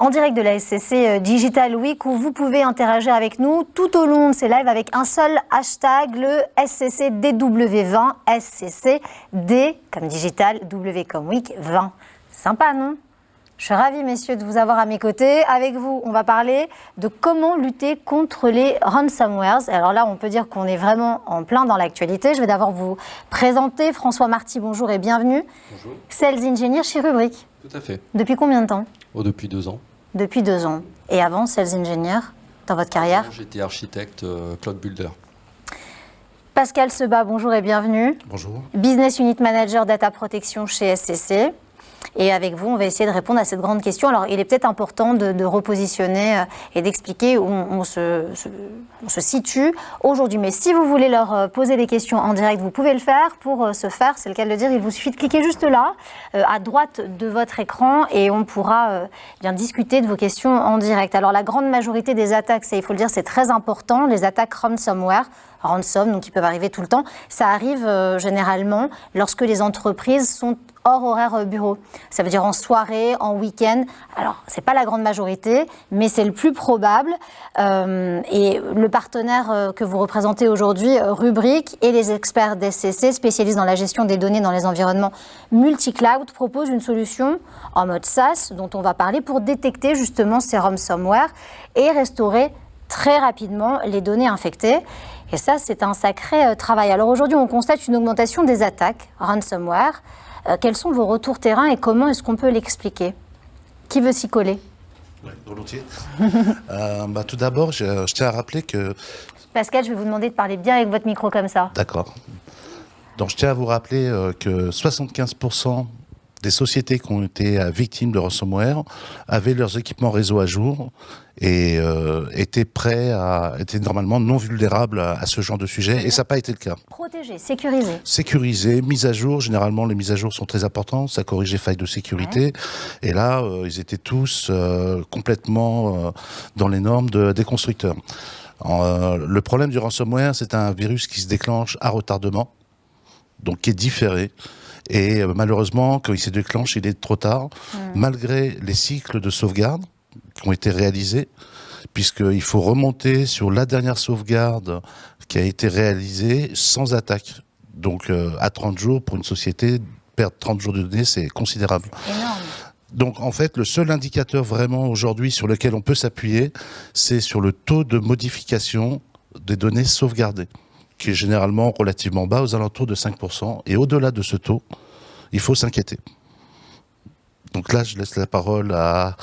En direct de la SCC Digital Week où vous pouvez interagir avec nous tout au long de ces lives avec un seul hashtag, le SCCDW20, SCCD comme Digital, W comme Week, 20. Sympa, non ? Je suis ravie, messieurs, de vous avoir à mes côtés. Avec vous, on va parler de comment lutter contre les ransomwares. Alors là, on peut dire qu'on est vraiment en plein dans l'actualité. Je vais d'abord vous présenter François Marty, bonjour et bienvenue. Bonjour. Sales Engineer chez Rubrik. Tout à fait. Depuis combien de temps ? Depuis 2 ans. Depuis 2 ans. Et avant, Sales Engineer, dans votre carrière ? J'étais architecte Cloud Builder. Pascal Sebas, bonjour et bienvenue. Bonjour. Business Unit Manager Data Protection chez SCC. Et avec vous, on va essayer de répondre à cette grande question. Alors, il est peut-être important de repositionner et d'expliquer où on se situe aujourd'hui. Mais si vous voulez leur poser des questions en direct, vous pouvez le faire. Pour ce faire, c'est le cas de le dire, il vous suffit de cliquer juste là, à droite de votre écran, et on pourra bien discuter de vos questions en direct. Alors, la grande majorité des attaques, ça, il faut le dire, c'est très important, les attaques ransomware, donc qui peuvent arriver tout le temps, ça arrive généralement lorsque les entreprises sont hors horaire bureau. Ça veut dire en soirée, en week-end. Alors, ce n'est pas la grande majorité, mais c'est le plus probable. Et le partenaire que vous représentez aujourd'hui, Rubrik, et les experts d'SCC, spécialistes dans la gestion des données dans les environnements multi-cloud, proposent une solution en mode SaaS, dont on va parler, pour détecter justement ces ransomware et restaurer très rapidement les données infectées. Et ça, c'est un sacré travail. Alors aujourd'hui, on constate une augmentation des attaques ransomware. Quels sont vos retours terrain et comment est-ce qu'on peut l'expliquer ? Qui veut s'y coller ? Oui, volontiers. Tout d'abord, je tiens à rappeler que... Pascal, je vais vous demander de parler bien avec votre micro comme ça. D'accord. Donc je tiens à vous rappeler que 75% des sociétés qui ont été victimes de ransomware avaient leurs équipements réseau à jour et étaient normalement non vulnérables à ce genre de sujet, et ça n'a pas été le cas. Protégé, sécurisé. Sécurisé, mise à jour. Généralement, les mises à jour sont très importantes, ça corrige les failles de sécurité. Ouais. Et là, ils étaient tous complètement dans les normes des constructeurs. Le problème du ransomware, c'est un virus qui se déclenche à retardement, donc qui est différé. Et malheureusement, quand il se déclenche, il est trop tard, malgré les cycles de sauvegarde qui ont été réalisés, puisqu'il faut remonter sur la dernière sauvegarde qui a été réalisée sans attaque. Donc à 30 jours, pour une société, perdre 30 jours de données, c'est considérable. C'est énorme. Donc en fait, le seul indicateur vraiment aujourd'hui sur lequel on peut s'appuyer, c'est sur le taux de modification des données sauvegardées, qui est généralement relativement bas, aux alentours de 5%. Et au-delà de ce taux, il faut s'inquiéter. Donc là, je laisse la parole à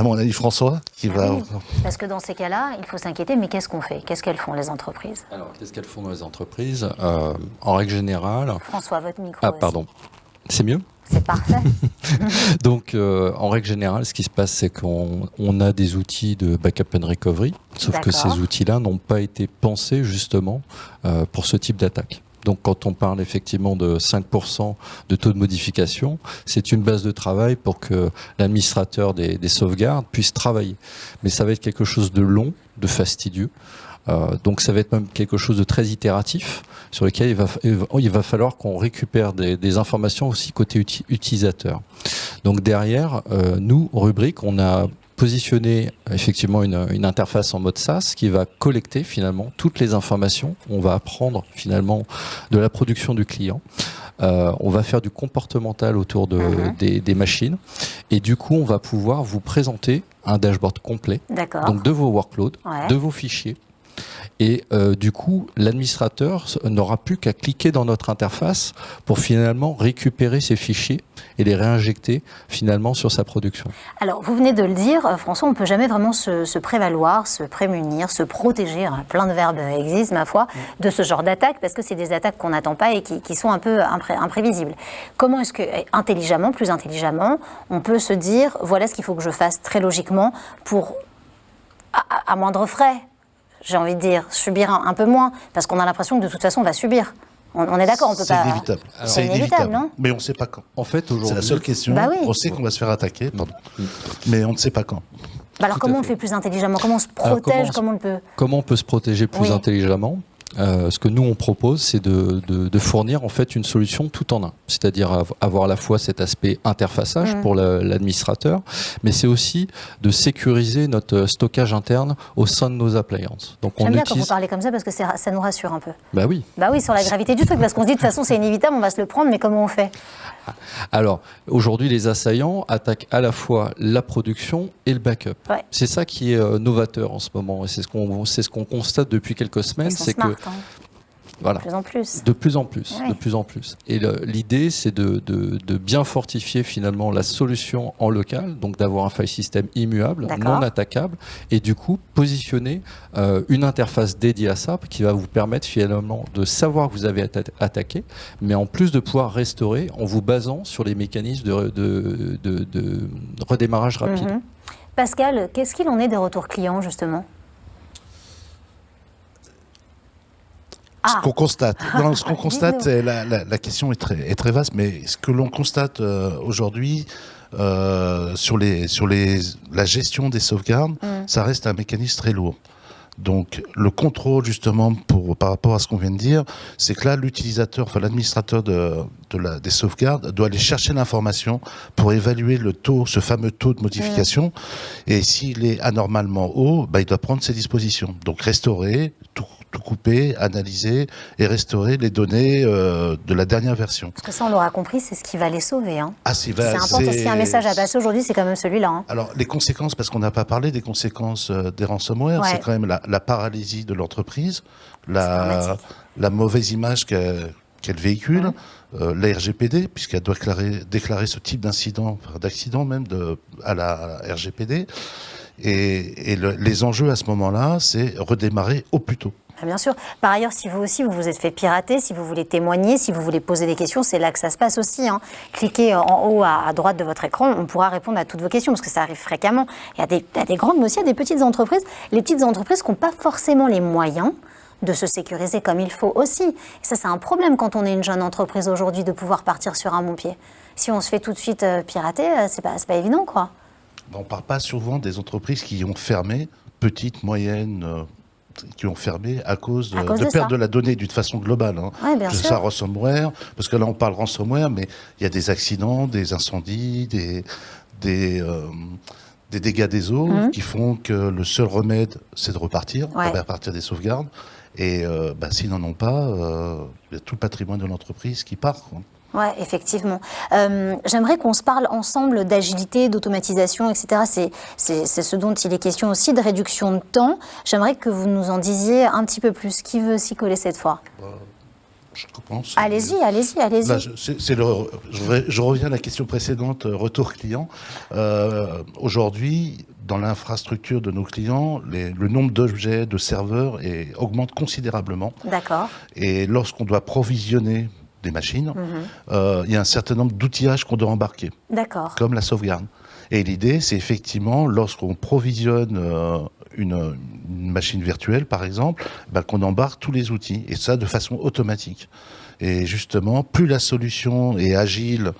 mon ami François, qui va... Oui, parce que dans ces cas-là, il faut s'inquiéter, mais qu'est-ce qu'on fait ? Qu'est-ce qu'elles font, les entreprises ? Alors, qu'est-ce qu'elles font dans les entreprises ? En règle générale... François, votre micro Ah, aussi. pardon. C'est mieux ? C'est parfait. Donc, en règle générale, ce qui se passe, c'est qu'on a des outils de backup and recovery, sauf que ces outils-là n'ont pas été pensés justement pour ce type d'attaque. Donc, quand on parle effectivement de 5% de taux de modification, c'est une base de travail pour que l'administrateur des sauvegardes puisse travailler. Mais ça va être quelque chose de long, de fastidieux. Donc ça va être même quelque chose de très itératif sur lequel il va falloir qu'on récupère des informations aussi côté utilisateur. Donc derrière, nous, Rubrik, on a positionné effectivement une interface en mode SaaS qui va collecter finalement toutes les informations. On va apprendre finalement de la production du client. On va faire du comportemental autour des machines, et du coup on va pouvoir vous présenter un dashboard complet donc de vos workloads, de vos fichiers. Et du coup, l'administrateur n'aura plus qu'à cliquer dans notre interface pour finalement récupérer ces fichiers et les réinjecter finalement sur sa production. Alors, vous venez de le dire, François, on ne peut jamais vraiment se prévaloir, se prémunir, se protéger, hein, plein de verbes existent, ma foi, de ce genre d'attaques, parce que c'est des attaques qu'on n'attend pas et qui sont un peu imprévisibles. Comment est-ce que, intelligemment, plus intelligemment, on peut se dire, voilà ce qu'il faut que je fasse très logiquement pour, à moindre frais, j'ai envie de dire, subir un peu moins, parce qu'on a l'impression que de toute façon, on va subir. On est d'accord, on peut pas... C'est inévitable. C'est inévitable, non ? Mais on ne sait pas quand. En fait, aujourd'hui... C'est la seule question. Bah oui. On sait qu'on va se faire attaquer, mais on ne sait pas quand. Alors comment on fait plus intelligemment ? Comment on se protège ? Comment on peut se protéger plus intelligemment ? ce que nous on propose, c'est de fournir en fait une solution tout en un, c'est-à-dire avoir à la fois cet aspect interfaçage pour l'administrateur, mais c'est aussi de sécuriser notre stockage interne au sein de nos appliances. Donc J'aime bien quand vous parlez comme ça parce que ça nous rassure un peu. Bah oui. Bah oui, sur la gravité du truc, parce qu'on se dit de toute façon c'est inévitable, on va se le prendre, mais comment on fait? Alors, aujourd'hui, les assaillants attaquent à la fois la production et le backup. Ouais. C'est ça qui est novateur en ce moment. Et c'est ce qu'on constate depuis quelques semaines. C'est que voilà. De plus en plus. De plus en plus, Ouais. de plus en plus. Et l'idée, c'est de bien fortifier finalement la solution en local, donc d'avoir un file system immuable, non attaquable, et du coup positionner une interface dédiée à ça qui va vous permettre finalement de savoir que vous avez attaqué, mais en plus de pouvoir restaurer en vous basant sur les mécanismes de redémarrage rapide. Pascal, qu'est-ce qu'il en est des retours clients justement? Ce qu'on constate, la question est très vaste, mais ce que l'on constate aujourd'hui sur la gestion des sauvegardes, ça reste un mécanisme très lourd. Donc le contrôle justement par rapport à ce qu'on vient de dire, c'est que là l'utilisateur, enfin l'administrateur des sauvegardes doit aller chercher l'information pour évaluer le taux, ce fameux taux de modification, et s'il est anormalement haut, il doit prendre ses dispositions. Donc restaurer, tout couper, analyser et restaurer les données de la dernière version. Parce que ça, on l'aura compris, c'est ce qui va les sauver. Hein. C'est important. S'il y a un message à passer aujourd'hui, c'est quand même celui-là. Hein. Alors, les conséquences, parce qu'on n'a pas parlé des conséquences des ransomware, c'est quand même la paralysie de l'entreprise, la mauvaise image qu'elle véhicule, la RGPD, puisqu'elle doit déclarer ce type d'accident même à la RGPD. Et les enjeux à ce moment-là, c'est redémarrer au plus tôt. Bien sûr. Par ailleurs, si vous aussi, vous vous êtes fait pirater, si vous voulez témoigner, si vous voulez poser des questions, c'est là que ça se passe aussi. Hein. Cliquez en haut à droite de votre écran, on pourra répondre à toutes vos questions, parce que ça arrive fréquemment. Il y a des grandes, mais aussi il y a des petites entreprises. Les petites entreprises qui n'ont pas forcément les moyens de se sécuriser comme il faut aussi. Et ça, c'est un problème quand on est une jeune entreprise aujourd'hui, de pouvoir partir sur un bon pied. Si on se fait tout de suite pirater, c'est pas évident, quoi. On ne parle pas souvent des entreprises qui ont fermé, petites, moyennes, qui ont fermé à cause de perte de la donnée d'une façon globale. Hein. Ouais, bien sûr. Ça, ransomware, parce que là on parle ransomware, mais il y a des accidents, des incendies, des dégâts des eaux qui font que le seul remède, c'est de repartir, repartir des sauvegardes. Et s'ils n'en ont pas, il y a tout le patrimoine de l'entreprise qui part, quoi. Oui, effectivement. J'aimerais qu'on se parle ensemble d'agilité, d'automatisation, etc. C'est ce dont il est question aussi, de réduction de temps. J'aimerais que vous nous en disiez un petit peu plus. Qui veut s'y coller cette fois? Je commence. Allez-y. Là, je reviens à la question précédente, retour client. Aujourd'hui, dans l'infrastructure de nos clients, le nombre d'objets, de serveurs augmente considérablement. D'accord. Et lorsqu'on doit provisionner des machines, il y a un certain nombre d'outillages qu'on doit embarquer, comme la sauvegarde. Et l'idée, c'est effectivement, lorsqu'on provisionne une machine virtuelle, par exemple, qu'on embarque tous les outils, et ça de façon automatique. Et justement, plus la solution est agile,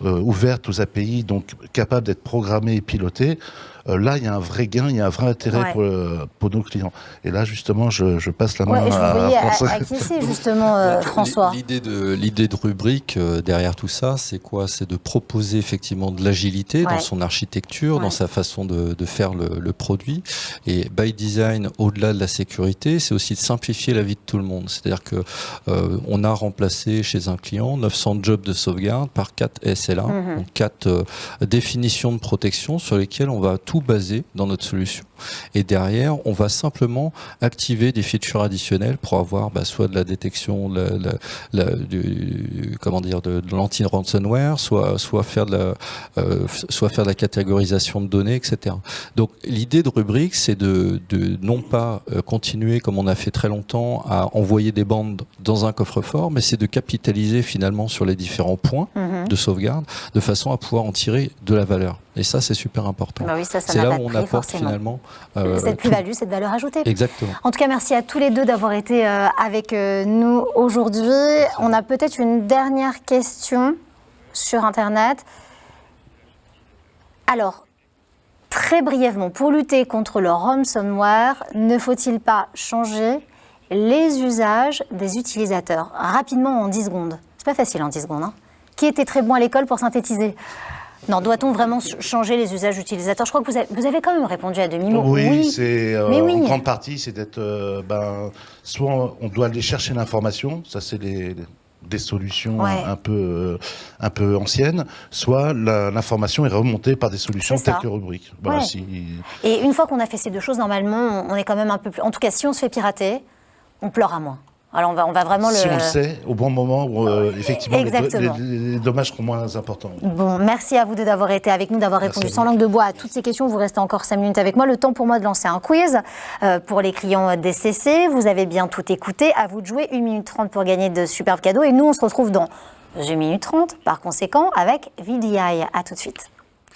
ouverte aux API, donc capable d'être programmée et pilotée, là, il y a un vrai gain, il y a un vrai intérêt pour nos clients. Et là, justement, je passe la main à François. À qui c'est, justement, François? L'idée de Rubrik, derrière tout ça, c'est quoi? C'est de proposer effectivement de l'agilité dans son architecture, dans sa façon de faire le produit. Et by design, au-delà de la sécurité, c'est aussi de simplifier la vie de tout le monde. C'est-à-dire que on a remplacé chez un client 900 jobs de sauvegarde par 4 SLA, donc 4 définitions de protection sur lesquelles on va tout baser dans notre solution. Et derrière, on va simplement activer des features additionnelles pour avoir soit de la détection de l'anti-ransomware, soit faire de la catégorisation de données, etc. Donc l'idée de Rubrik, c'est de non pas continuer comme on a fait très longtemps à envoyer des bandes dans un coffre-fort, mais c'est de capitaliser finalement sur les différents points de sauvegarde de façon à pouvoir en tirer de la valeur. Et ça, c'est super important. Bah oui, ça c'est là où on apporte finalement cette plus-value, cette valeur ajoutée. Exactement. En tout cas, merci à tous les deux d'avoir été avec nous aujourd'hui. On a peut-être une dernière question sur Internet. Alors, très brièvement, pour lutter contre le ransomware, ne faut-il pas changer les usages des utilisateurs. Rapidement, en 10 secondes. C'est pas facile en 10 secondes. Hein. Qui était très bon à l'école pour synthétiser? Non, doit-on vraiment changer les usages utilisateurs? Je crois que vous avez quand même répondu à demi-mot. Oui, c'est Mais en grande partie, c'est d'être... soit on doit aller chercher l'information, ça c'est des solutions un peu anciennes, soit l'information est remontée par des solutions telles que Rubrik. Voilà, Et une fois qu'on a fait ces deux choses, normalement, on est quand même un peu plus... En tout cas, si on se fait pirater, on pleurera moins. Alors on va vraiment si on le sait, au bon moment, où, effectivement, les dommages seront moins importants. Bon, merci à vous deux d'avoir été avec nous, d'avoir répondu sans langue de bois à toutes ces questions. Vous restez encore 5 minutes avec moi. Le temps pour moi de lancer un quiz pour les clients DCC. Vous avez bien tout écouté. À vous de jouer. 1 minute 30 pour gagner de superbes cadeaux. Et nous, on se retrouve dans 1 minute 30, par conséquent, avec VDI. À tout de suite.